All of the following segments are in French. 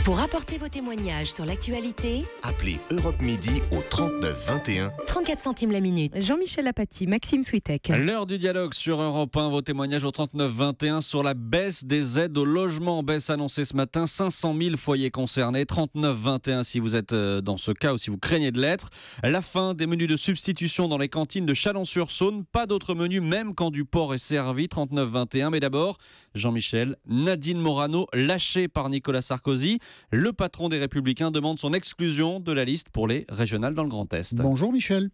Pour apporter vos témoignages sur l'actualité, appelez Europe Midi au 39 21. 34 centimes la minute. Jean-Michel Apathy, Maxime Switek. L'heure du dialogue sur Europe 1, vos témoignages au 39 21 sur la baisse des aides au logement. Baisse annoncée ce matin, 500 000 foyers concernés. 39 21 si vous êtes dans ce cas ou si vous craignez de l'être. La fin des menus de substitution dans les cantines de Chalon-sur-Saône. Pas d'autres menus même quand du porc est servi. 39 21. Mais d'abord, Jean-Michel, Nadine Morano lâchée par Nicolas Sarkozy. Le patron des Républicains demande son exclusion de la liste pour les régionales dans le Grand Est. Bonjour Michel.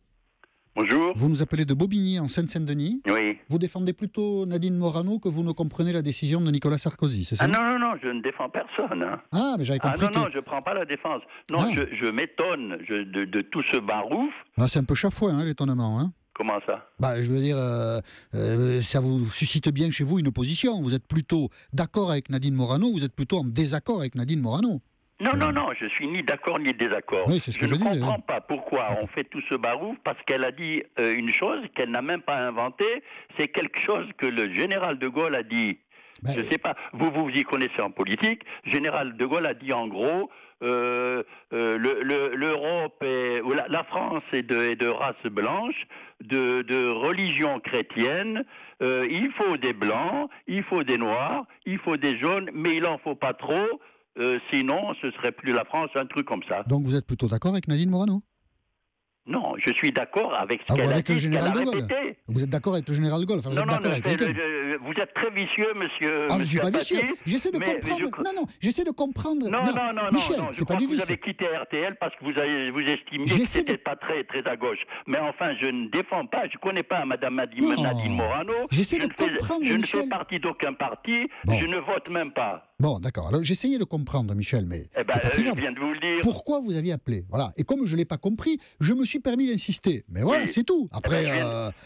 Bonjour. Vous nous appelez de Bobigny en Seine-Saint-Denis. Oui. Vous défendez plutôt Nadine Morano que vous ne comprenez la décision de Nicolas Sarkozy, c'est ça? Non, je ne défends personne. Hein. Ah, mais j'avais compris non, je ne prends pas la défense. Non, je m'étonne de tout ce barouf. Ah, c'est un peu chafouin, l'étonnement. Hein. Comment ça? Je veux dire, ça vous suscite bien chez vous une opposition. Vous êtes plutôt d'accord avec Nadine Morano, vous êtes plutôt en désaccord avec Nadine Morano. Non, je suis ni d'accord ni désaccord. Oui, c'est ce que je je ne dis, comprends pas pourquoi on fait tout ce barouf, parce qu'elle a dit une chose qu'elle n'a même pas inventée. C'est quelque chose que le général de Gaulle a dit. Je ne sais pas, vous y connaissez en politique. Général de Gaulle a dit en gros, l'Europe la France est de race blanche, de religion chrétienne. Il faut des blancs, il faut des noirs, il faut des jaunes, mais il n'en faut pas trop. Sinon, ce serait plus la France, un truc comme ça. Donc vous êtes plutôt d'accord avec Nadine Morano? Non, je suis d'accord avec ce qu'elle a avec dit, le ce qu'elle général a de Gaulle. répété. Vous êtes d'accord avec le général de Gaulle? Enfin, vous êtes d'accord avec vous êtes très vicieux, monsieur. Je ne suis pas Apathy, vicieux. J'essaie de comprendre. J'essaie de comprendre. Non, Michel, je c'est crois pas du que vous vice. avez quitté RTL parce que vous estimiez que c'était pas très à gauche. Mais enfin, je ne défends pas, je ne connais pas Madame Nadine Morano. J'essaie de comprendre, Je ne Michel. fais partie d'aucun parti, je ne vote même pas. Bon, d'accord. Alors, j'essayais de comprendre, Michel, mais c'est pas très grave. Je viens de vous le dire. Pourquoi vous aviez appelé? Voilà. Et comme je ne l'ai pas compris, je me suis permis d'insister. Mais voilà, c'est tout. Après,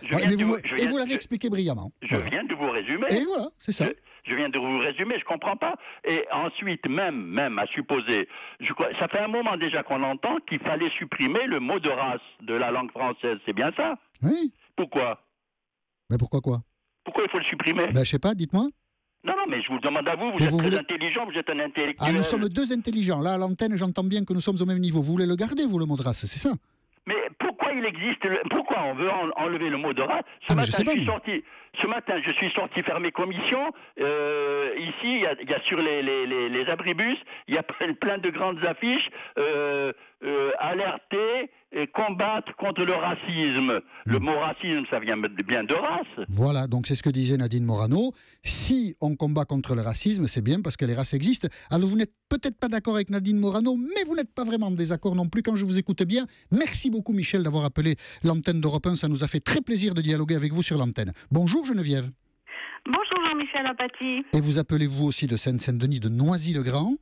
vous l'avez expliqué brillamment. Je viens de vous résumer. Et voilà, c'est ça. Je viens de vous résumer, je comprends pas. Et ensuite, même à supposer, ça fait un moment déjà qu'on entend qu'il fallait supprimer le mot de race de la langue française. C'est bien ça? Oui. Pourquoi? Mais pourquoi quoi? Pourquoi il faut le supprimer? Je sais pas, dites-moi. Non, mais je vous demande à vous, vous êtes très intelligent, vous êtes un intellectuel. Ah, nous sommes deux intelligents. Là, à l'antenne, j'entends bien que nous sommes au même niveau. Vous voulez le garder, vous, le mot de race, c'est ça? Mais pourquoi il existe, pourquoi on veut enlever le mot de race? Ce matin, je suis sorti faire mes commissions. Ici, il y a sur les abribus, il y a plein de grandes affiches. Alerter et combattre contre le racisme. Le mot racisme, ça vient bien de race. Voilà, donc c'est ce que disait Nadine Morano. Si on combat contre le racisme, c'est bien parce que les races existent. Alors vous n'êtes peut-être pas d'accord avec Nadine Morano, mais vous n'êtes pas vraiment en désaccord non plus quand je vous écoute bien. Merci beaucoup Michel d'avoir appelé l'antenne d'Europe 1. Ça nous a fait très plaisir de dialoguer avec vous sur l'antenne. Bonjour Geneviève. Bonjour Jean-Michel Apathy. Et vous appelez vous aussi de Seine-Saint-Denis, de Noisy-le-Grand?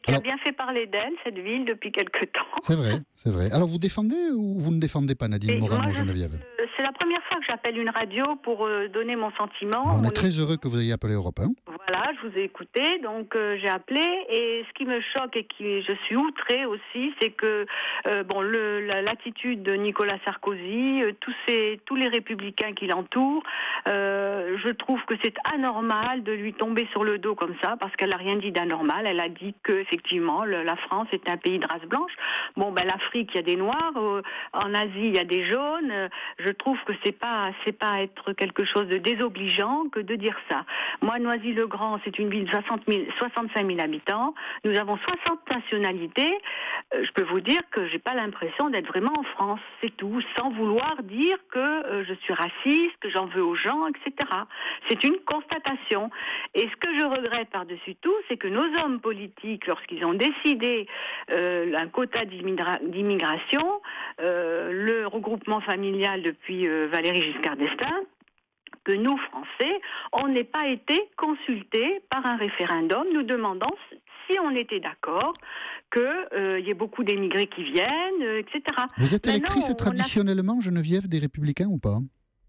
Qui a bien fait parler d'elle, cette ville, depuis quelque temps. C'est vrai, c'est vrai. Alors vous défendez ou vous ne défendez pas Nadine Morano, Geneviève? C'est la première fois que j'appelle une radio pour donner mon sentiment. On est très heureux que vous ayez appelé Europe 1. Voilà, je vous ai écouté, donc j'ai appelé. Et ce qui me choque et je suis outrée aussi, c'est que l'attitude de Nicolas Sarkozy, tous les républicains qui l'entourent, je trouve que c'est anormal de lui tomber sur le dos comme ça, parce qu'elle n'a rien dit d'anormal. Elle a dit que effectivement la France est un pays de race blanche. L'Afrique, il y a des noirs, en Asie il y a des jaunes. Je trouve que c'est pas être quelque chose de désobligeant que de dire ça. Moi, Noisy-le-Grand, c'est une ville de 65 000 habitants. Nous avons 60 nationalités. Je peux vous dire que j'ai pas l'impression d'être vraiment en France, c'est tout, sans vouloir dire que je suis raciste, que j'en veux aux gens, etc. C'est une constatation. Et ce que je regrette par-dessus tout, c'est que nos hommes politiques, lorsqu'ils ont décidé un quota d'immigration, le regroupement familial depuis Valéry Giscard d'Estaing, que nous, Français, on n'ait pas été consultés par un référendum nous demandant si on était d'accord qu'il y ait beaucoup d'émigrés qui viennent, etc. Vous êtes électrice traditionnellement, Geneviève, des Républicains ou pas?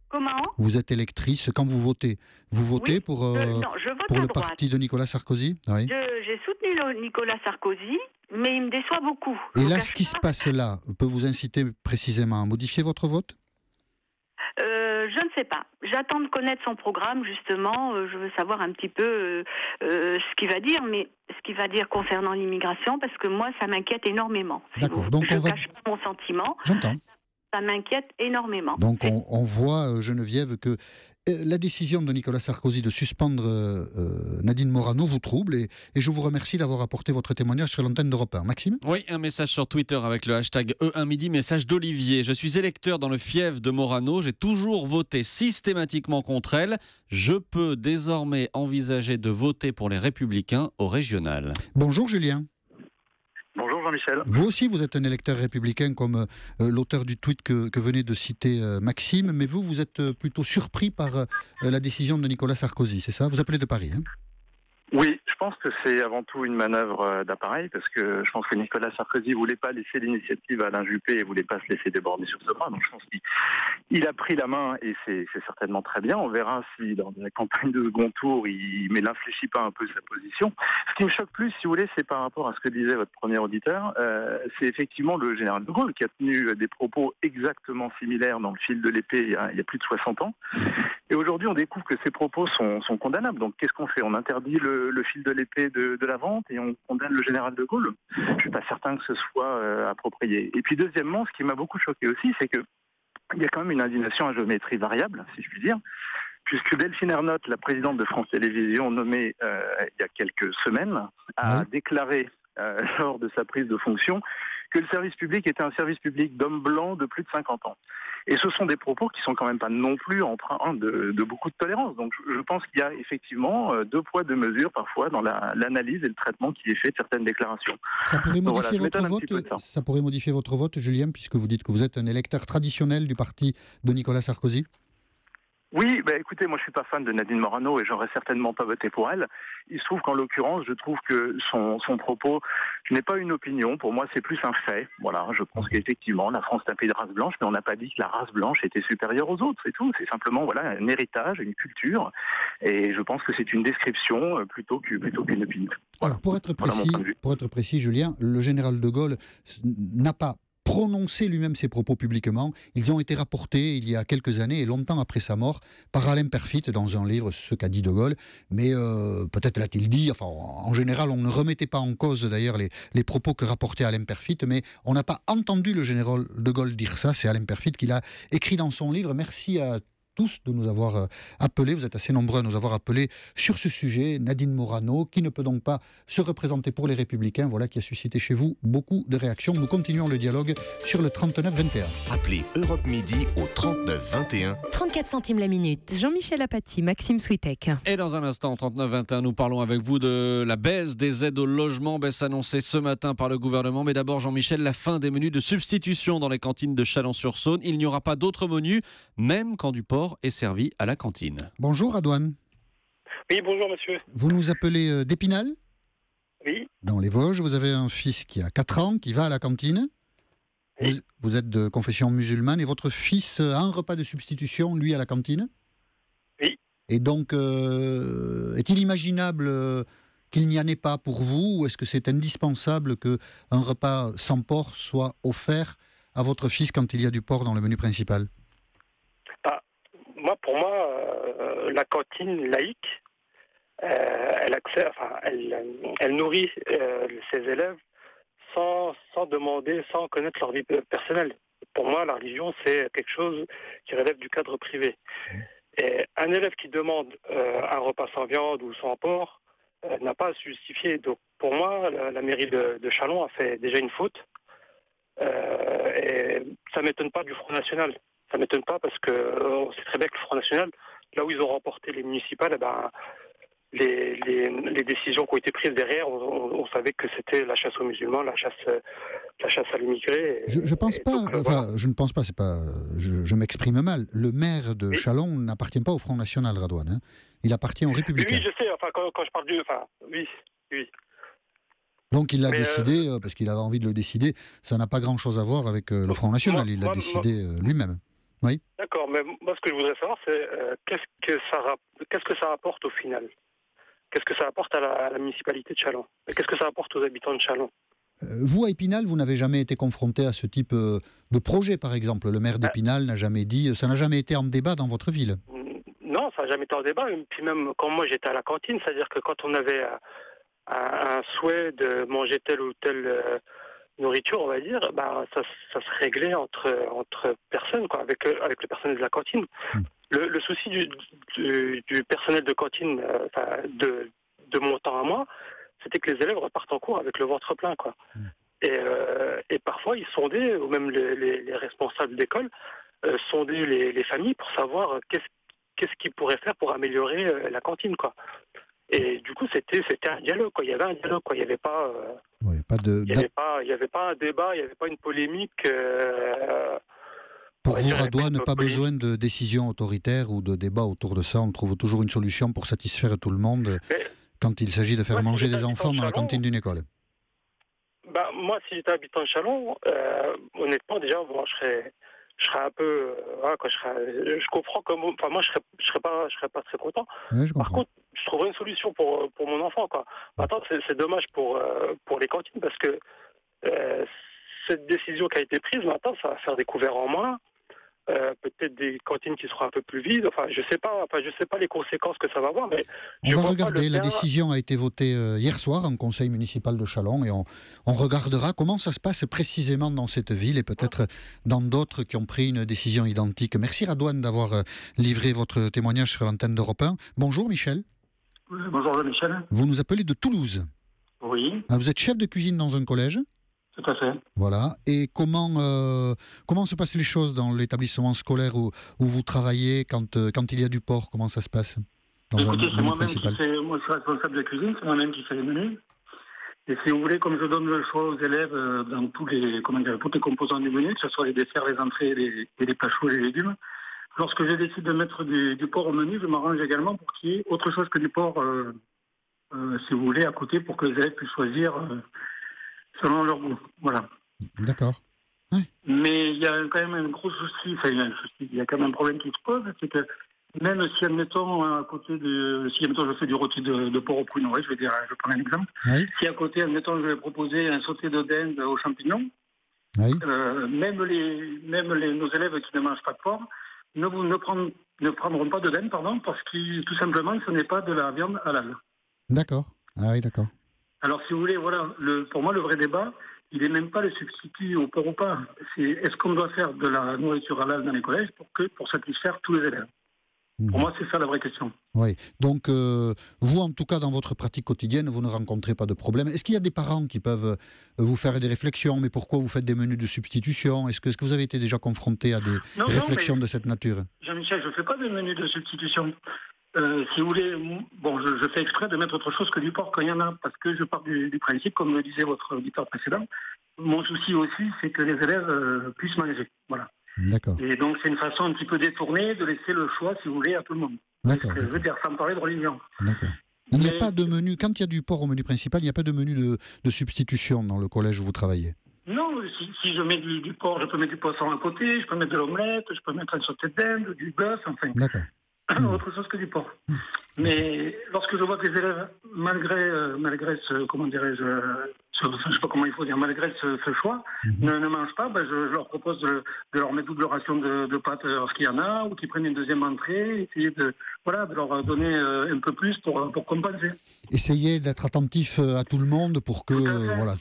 Comment? Vous êtes électrice quand vous votez. Vous votez pour le parti de Nicolas Sarkozy? Oui. J'ai soutenu Nicolas Sarkozy, mais il me déçoit beaucoup. Et là, ce qui se passe là peut vous inciter précisément à modifier votre vote? Je ne sais pas. J'attends de connaître son programme, justement. Je veux savoir un petit peu ce qu'il va dire. Mais ce qu'il va dire concernant l'immigration, parce que moi, ça m'inquiète énormément. D'accord. Donc je ne cache pas mon sentiment. J'entends. Ça m'inquiète énormément. Donc on voit, Geneviève, que la décision de Nicolas Sarkozy de suspendre Nadine Morano vous trouble et je vous remercie d'avoir apporté votre témoignage sur l'antenne d'Europe 1. Maxime ? Oui, un message sur Twitter avec le hashtag E1midi, message d'Olivier. Je suis électeur dans le fief de Morano, j'ai toujours voté systématiquement contre elle. Je peux désormais envisager de voter pour les Républicains au régional. Bonjour Julien. Bonjour Jean-Michel. Vous aussi, vous êtes un électeur républicain comme l'auteur du tweet que venait de citer Maxime, mais vous êtes plutôt surpris par la décision de Nicolas Sarkozy, c'est ça ? Vous appelez de Paris, hein ? Oui, je pense que c'est avant tout une manœuvre d'appareil, parce que je pense que Nicolas Sarkozy ne voulait pas laisser l'initiative à Alain Juppé et ne voulait pas se laisser déborder sur ce bras. Donc je pense qu'il a pris la main et c'est certainement très bien. On verra si dans la campagne de second tour, il n'infléchit pas un peu sa position. Ce qui me choque plus, si vous voulez, c'est par rapport à ce que disait votre premier auditeur. C'est effectivement le général de Gaulle qui a tenu des propos exactement similaires dans le fil de l'épée il y a plus de 60 ans. Et aujourd'hui, on découvre que ces propos sont condamnables. Donc qu'est-ce qu'on fait ? On interdit le fil de l'épée de la vente et on condamne le général de Gaulle. Je ne suis pas certain que ce soit approprié. Et puis deuxièmement, ce qui m'a beaucoup choqué aussi, c'est que il y a quand même une indignation à géométrie variable, si je puis dire, puisque Delphine Ernotte, la présidente de France Télévisions, nommée il y a quelques semaines, a déclaré lors de sa prise de fonction que le service public était un service public d'hommes blancs de plus de 50 ans. Et ce sont des propos qui sont quand même pas non plus empreints de beaucoup de tolérance. Donc je pense qu'il y a effectivement deux poids, deux mesures parfois dans l'analyse et le traitement qui est fait de certaines déclarations. Ça pourrait modifier votre vote, ça pourrait modifier votre vote, Julien, puisque vous dites que vous êtes un électeur traditionnel du parti de Nicolas Sarkozy ? Oui, écoutez, moi je suis pas fan de Nadine Morano et j'aurais certainement pas voté pour elle. Il se trouve qu'en l'occurrence, je trouve que son propos n'est pas une opinion. Pour moi, c'est plus un fait. Voilà, je pense qu'effectivement, la France est un pays de race blanche, mais on n'a pas dit que la race blanche était supérieure aux autres, c'est tout. C'est simplement un héritage, une culture, et je pense que c'est une description plutôt qu'une opinion. Alors, pour être précis, Julien, le général de Gaulle n'a pas prononcé lui-même ses propos publiquement. Ils ont été rapportés il y a quelques années et longtemps après sa mort par Alain Peyrefitte dans un livre, ce qu'a dit de Gaulle. Mais peut-être l'a-t-il dit. Enfin, en général, on ne remettait pas en cause d'ailleurs les propos que rapportait Alain Peyrefitte, mais on n'a pas entendu le général de Gaulle dire ça. C'est Alain Peyrefitte qui l'a écrit dans son livre. Merci à tous de nous avoir appelés, vous êtes assez nombreux à nous avoir appelés sur ce sujet. Nadine Morano, qui ne peut donc pas se représenter pour les Républicains, voilà qui a suscité chez vous beaucoup de réactions. Nous continuons le dialogue sur le 39-21. Appelez Europe Midi au 39-21. 34 centimes la minute. Jean-Michel Apathy, Maxime Switek. Et dans un instant, 39-21, nous parlons avec vous de la baisse des aides au logement, baisse annoncée ce matin par le gouvernement. Mais d'abord, Jean-Michel, la fin des menus de substitution dans les cantines de Chalon-sur-Saône. Il n'y aura pas d'autres menus, même quand du porc est servi à la cantine. Bonjour Adouane. Oui, bonjour monsieur. Vous nous appelez d'Épinal ? Oui. Dans les Vosges, vous avez un fils qui a 4 ans, qui va à la cantine. Oui. Vous êtes de confession musulmane et votre fils a un repas de substitution, lui, à la cantine ? Oui. Et donc, est-il imaginable qu'il n'y en ait pas pour vous, ou est-ce que c'est indispensable qu'un repas sans porc soit offert à votre fils quand il y a du porc dans le menu principal ? Pour moi, la cantine laïque, elle nourrit ses élèves sans demander, sans connaître leur vie personnelle. Pour moi, la religion, c'est quelque chose qui relève du cadre privé. Et un élève qui demande un repas sans viande ou sans porc n'a pas à se justifier. Donc, pour moi, la mairie de Châlons a fait déjà une faute. Et ça ne m'étonne pas du Front National. Ça ne m'étonne pas parce qu'on sait très bien que le Front National, là où ils ont remporté les municipales, les décisions qui ont été prises derrière, on savait que c'était la chasse aux musulmans, la chasse à l'immigré. Je pense pas, je ne pense pas, je m'exprime mal. Le maire de Châlons n'appartient pas au Front National, Radouane. Hein. Il appartient aux Républicains. Oui, je sais, quand je parle oui. Donc il l'a décidé, parce qu'il avait envie de le décider, ça n'a pas grand-chose à voir avec le Front National, il l'a décidé lui-même. Oui. D'accord, mais moi ce que je voudrais savoir, c'est qu'est-ce que ça apporte au final ? Qu'est-ce que ça apporte à la municipalité de Châlons ? Qu'est-ce que ça apporte aux habitants de Châlons ? Vous, à Épinal, vous n'avez jamais été confronté à ce type de projet, par exemple. Le maire d'Épinal n'a jamais dit, ça n'a jamais été en débat dans votre ville ? Non, ça n'a jamais été en débat. Et puis même quand moi j'étais à la cantine, c'est-à-dire que quand on avait un souhait de manger telle ou telle nourriture, on va dire, ça se réglait entre personnes, quoi, avec le personnel de la cantine. Le souci du personnel de cantine, de mon temps à moi, c'était que les élèves repartent en cours avec le ventre plein, quoi. Et parfois, ils sondaient, ou même les responsables d'école, sondaient les familles pour savoir qu'est-ce qu'ils pourraient faire pour améliorer la cantine, quoi. Et du coup, c'était un dialogue, quoi. Il y avait un dialogue, quoi. Il n'y avait pas, il y avait pas un débat, il n'y avait pas une polémique. Pour vous, Radouane, pas besoin de décision autoritaire ou de débat autour de ça. On trouve toujours une solution pour satisfaire tout le monde quand il s'agit de faire manger des enfants dans la cantine d'une école. Moi, si j'étais habitant de Châlons, honnêtement, déjà, je serais un peu, je comprends moi, je serais pas très content. Oui, par contre, je trouverais une solution pour mon enfant, quoi. Maintenant, c'est dommage pour les cantines parce que cette décision qui a été prise, maintenant, ça va faire des couverts en moins. Peut-être des cantines qui seront un peu plus vides. Je sais pas les conséquences que ça va avoir, mais on va regarder. La décision a été votée hier soir en conseil municipal de Châlons et on regardera comment ça se passe précisément dans cette ville et peut-être dans d'autres qui ont pris une décision identique. Merci Radouane d'avoir livré votre témoignage sur l'antenne d'Europe 1. Bonjour Michel. Bonjour Michel. Vous nous appelez de Toulouse. Oui. Vous êtes chef de cuisine dans un collège ? Tout à fait. Voilà. Et comment se passent les choses dans l'établissement scolaire où vous travaillez quand il y a du porc ? Comment ça se passe dans Écoutez, c'est moi-même principal. moi je suis responsable de cuisine, c'est moi-même qui fais les menus. Et si vous voulez, comme je donne le choix aux élèves dans toutes les composants du menu, que ce soit les desserts, les entrées et les plats chauds et les légumes, lorsque je décide de mettre du porc au menu, je m'arrange également pour qu'il y ait autre chose que du porc, si vous voulez, à côté, pour que les élèves puissent choisir selon leur goût. Voilà. D'accord. Oui. Mais il y a quand même un gros souci, il y a quand même un problème qui se pose, c'est que même si, admettons, à côté je fais du rôti de porc au pruneau, je prends un exemple. Oui. Si à côté, admettons, je vais proposer un sauté de dinde aux champignons, oui. Même nos élèves qui ne mangent pas de porc ne prendront pas de dinde, parce que tout simplement, ce n'est pas de la viande halal. D'accord. Ah oui, d'accord. Alors, si vous voulez, voilà, pour moi, le vrai débat, il n'est même pas le substitut au porc ou pas. C'est est-ce qu'on doit faire de la nourriture halal dans les collèges pour satisfaire tous les élèves. Pour moi, c'est ça la vraie question. Oui. Donc, vous, en tout cas, dans votre pratique quotidienne, vous ne rencontrez pas de problème. Est-ce qu'il y a des parents qui peuvent vous faire des réflexions ? Mais pourquoi vous faites des menus de substitution ? Est-ce que vous avez été déjà confronté à des réflexions de cette nature ? Jean-Michel, je ne fais pas de menus de substitution. Si vous voulez, je fais exprès de mettre autre chose que du porc quand il y en a, parce que je pars du principe, comme le disait votre auditeur précédent, mon souci aussi, c'est que les élèves puissent manger. Voilà. D'accord. Et donc, c'est une façon un petit peu détournée de laisser le choix, si vous voulez, à tout le monde. D'accord. Je veux dire, sans parler de religion. D'accord. Il n'y a pas de menu, quand il y a du porc au menu principal, il n'y a pas de menu de substitution dans le collège où vous travaillez ? Non, si je mets du porc, je peux mettre du poisson à côté, je peux mettre de l'omelette, je peux mettre un sauté de dinde, du bœuf, enfin. D'accord. Autre chose que du porc. Mais lorsque je vois que les élèves, malgré ce, comment dirais-je, je sais pas comment il faut dire, malgré ce choix, ne mangent pas, je leur propose de leur mettre double ration de pâtes lorsqu'il y en a, ou qu'ils prennent une deuxième entrée, essayer de leur donner un peu plus pour compenser. Essayez d'être attentif à tout le monde pour que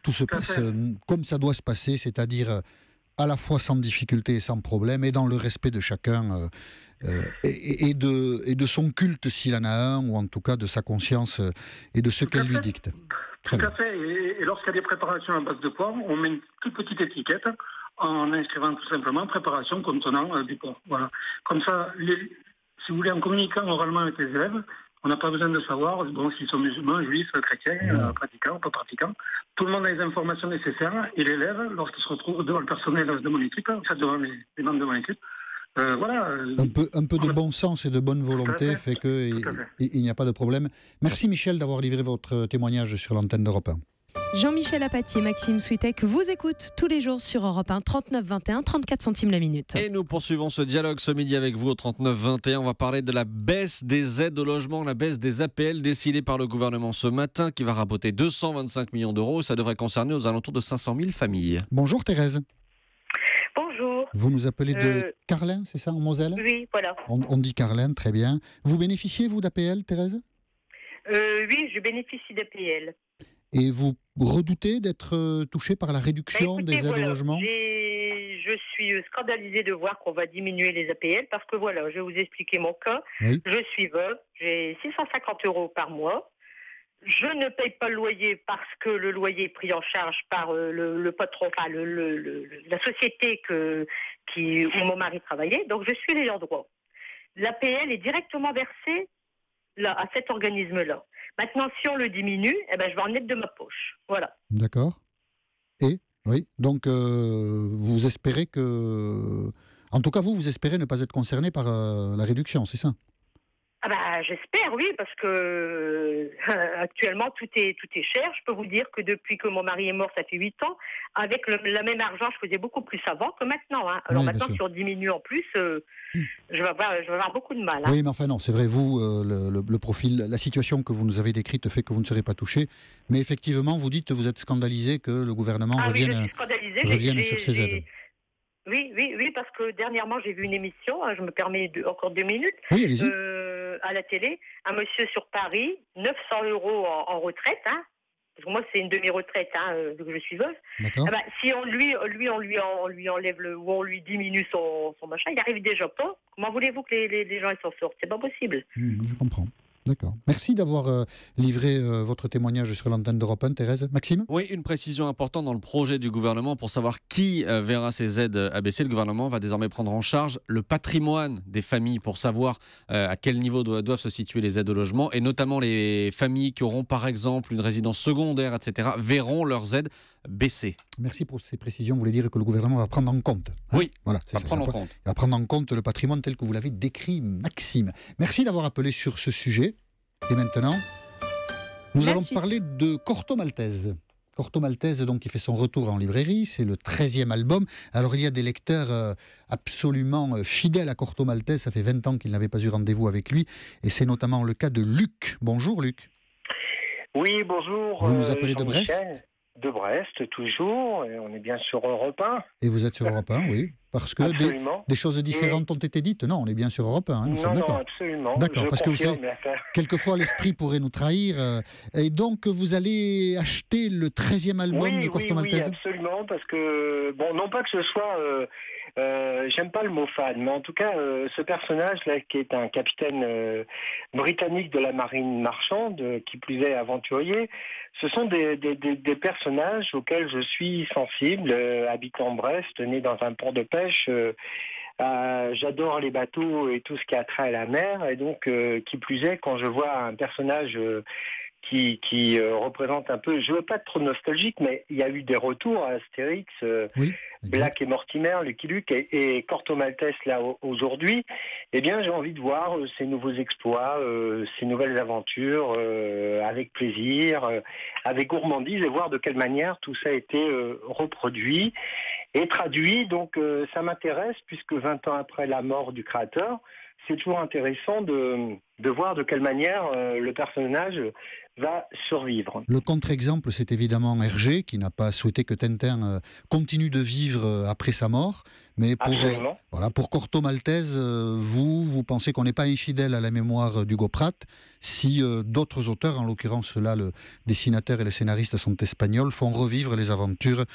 tout se passe comme ça doit se passer, c'est-à-dire à la fois sans difficulté et sans problème, et dans le respect de chacun, et de son culte s'il en a un, ou en tout cas de sa conscience et de ce qu'elle lui dicte. Tout à fait. Et lorsqu'il y a des préparations à base de porc, on met une toute petite étiquette en inscrivant tout simplement préparation contenant du porc. Voilà. Comme ça, si vous voulez, en communiquant oralement avec les élèves, on n'a pas besoin de savoir s'ils sont musulmans, juifs, chrétiens, pratiquants, pas pratiquants. Tout le monde a les informations nécessaires, et l'élève, lorsqu'il se retrouve devant le personnel de mon équipe, devant les membres de mon équipe, un peu de bon sens et de bonne volonté fait qu'il n'y a pas de problème. Merci Michel d'avoir livré votre témoignage sur l'antenne d'Europe 1. Jean-Michel Apathy et Maxime Switek vous écoutent tous les jours sur Europe 1, 39 21, 34 centimes la minute. Et nous poursuivons ce dialogue ce midi avec vous au 39 21. On va parler de la baisse des aides au logement, la baisse des APL décidée par le gouvernement ce matin qui va rapporter 225 millions d'euros. Ça devrait concerner aux alentours de 500 000 familles. Bonjour Thérèse. Bonjour. Vous nous appelez de Carlin, c'est ça, en Moselle ? Oui, voilà. On dit Carlin, très bien. Vous bénéficiez, vous, d'APL, Thérèse ? Oui, je bénéficie d'APL. Et vous redoutez d'être touché par la réduction des aides au logement? Je suis scandalisée de voir qu'on va diminuer les APL parce que voilà, je vais vous expliquer mon cas. Oui. Je suis veuve, j'ai 650 € par mois. Je ne paye pas le loyer parce que le loyer est pris en charge par le patron, enfin la société où mon mari travaillait. Donc je suis l'ayant droit. L'APL est directement versée là, à cet organisme-là. Maintenant, si on le diminue, je vais en mettre de ma poche. Voilà. D'accord. Et oui, donc vous espérez que... En tout cas, vous espérez ne pas être concerné par la réduction, c'est ça? J'espère, oui, parce que actuellement tout est cher. Je peux vous dire que depuis que mon mari est mort, ça fait 8 ans. Avec le même argent, je faisais beaucoup plus avant que maintenant. Hein. Alors maintenant, si on diminue en plus, je vais avoir beaucoup de mal. Hein. Oui, mais enfin non, c'est vrai, vous, le profil, la situation que vous nous avez décrite fait que vous ne serez pas touché. Mais effectivement, vous dites que vous êtes scandalisé que le gouvernement revienne sur ces aides. Oui, parce que dernièrement, j'ai vu une émission, je me permets encore 2 minutes, à la télé, un monsieur sur Paris, 900 € en retraite, hein, parce que moi, c'est une demi-retraite, vu que je suis veuve. Si on lui enlève ou on lui diminue son machin, il arrive déjà pas. Comment voulez-vous que les gens s'en sortent? C'est pas possible. Je comprends. D'accord. Merci d'avoir livré votre témoignage sur l'antenne d'Europe 1, Thérèse. Maxime ? Oui, une précision importante dans le projet du gouvernement pour savoir qui verra ces aides abaissées. Le gouvernement va désormais prendre en charge le patrimoine des familles pour savoir à quel niveau doivent se situer les aides au logement, et notamment les familles qui auront par exemple une résidence secondaire, etc., verront leurs aides baisser. Merci pour ces précisions. Vous voulez dire que le gouvernement va prendre en compte, hein? Oui, voilà, va prendre en compte. Il va prendre en compte le patrimoine tel que vous l'avez décrit, Maxime. Merci d'avoir appelé sur ce sujet. Et maintenant, nous allons parler de Corto Maltese. Corto Maltese, donc, qui fait son retour en librairie, c'est le 13e album. Alors, il y a des lecteurs absolument fidèles à Corto Maltese. Ça fait 20 ans qu'ils n'avaient pas eu rendez-vous avec lui. Et c'est notamment le cas de Luc. Bonjour, Luc. Oui, bonjour. Vous nous appelez de Brest ? De Brest, toujours. Et on est bien sur Europe 1. Et vous êtes sur Europe 1, oui. Parce que des choses différentes ont été dites. Non, on est bien sur Europe 1. Hein, nous sommes d'accord. Absolument. D'accord, parce que vous savez, quelquefois l'esprit pourrait nous trahir. Et donc, vous allez acheter le 13e album de Corto Maltese ? Oui, absolument. Parce que, bon, non pas que ce soit... j'aime pas le mot fan, mais en tout cas, ce personnage-là, qui est un capitaine britannique de la marine marchande, qui plus est aventurier, ce sont des personnages auxquels je suis sensible, habitant Brest, né dans un port de pêche. J'adore les bateaux et tout ce qui a trait à la mer, et donc, qui plus est, quand je vois un personnage... qui représente un peu, je ne veux pas être trop nostalgique, mais il y a eu des retours à Astérix, Black et Mortimer, Lucky Luke et Corto Maltese là aujourd'hui. Eh bien, j'ai envie de voir ces nouveaux exploits, ces nouvelles aventures avec plaisir, avec gourmandise, et voir de quelle manière tout ça a été reproduit et traduit. Donc, ça m'intéresse, puisque 20 ans après la mort du créateur, c'est toujours intéressant de voir de quelle manière le personnage va survivre. Le contre-exemple, c'est évidemment Hergé, qui n'a pas souhaité que Tintin continue de vivre après sa mort. Mais pour Corto Maltese, vous pensez qu'on n'est pas infidèle à la mémoire d'Hugo Pratt si d'autres auteurs, en l'occurrence là, le dessinateur et le scénariste sont espagnols, font revivre les aventures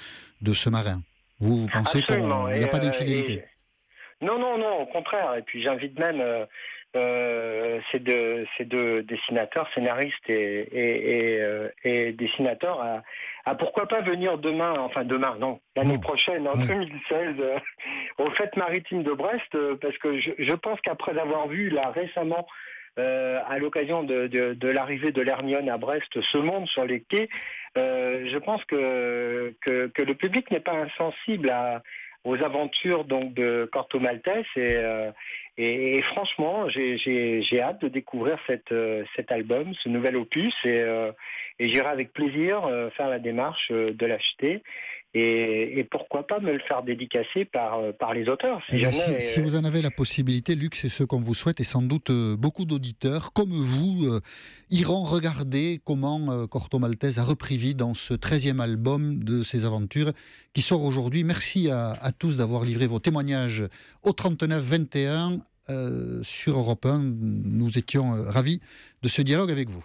de ce marin. Vous pensez qu'il n'y a pas d'infidélité? Non, au contraire. Et puis j'invite même ces deux dessinateurs, scénaristes et dessinateurs à pourquoi pas venir l'année prochaine, en 2016, aux Fêtes maritimes de Brest, parce que je pense qu'après avoir vu là récemment, à l'occasion de l'arrivée de l'Hermione à Brest, ce monde sur les quais, je pense que le public n'est pas insensible aux aventures donc de Corto Maltese, et franchement j'ai hâte de découvrir cet album, ce nouvel opus, et j'irai avec plaisir faire la démarche de l'acheter, et pourquoi pas me le faire dédicacer par les auteurs si vous en avez la possibilité, Luc, c'est ce qu'on vous souhaite, et sans doute beaucoup d'auditeurs comme vous iront regarder comment Corto Maltese a repris vie dans ce 13e album de ses aventures qui sort aujourd'hui. Merci à tous d'avoir livré vos témoignages au 39 21 sur Europe 1. Nous étions ravis de ce dialogue avec vous.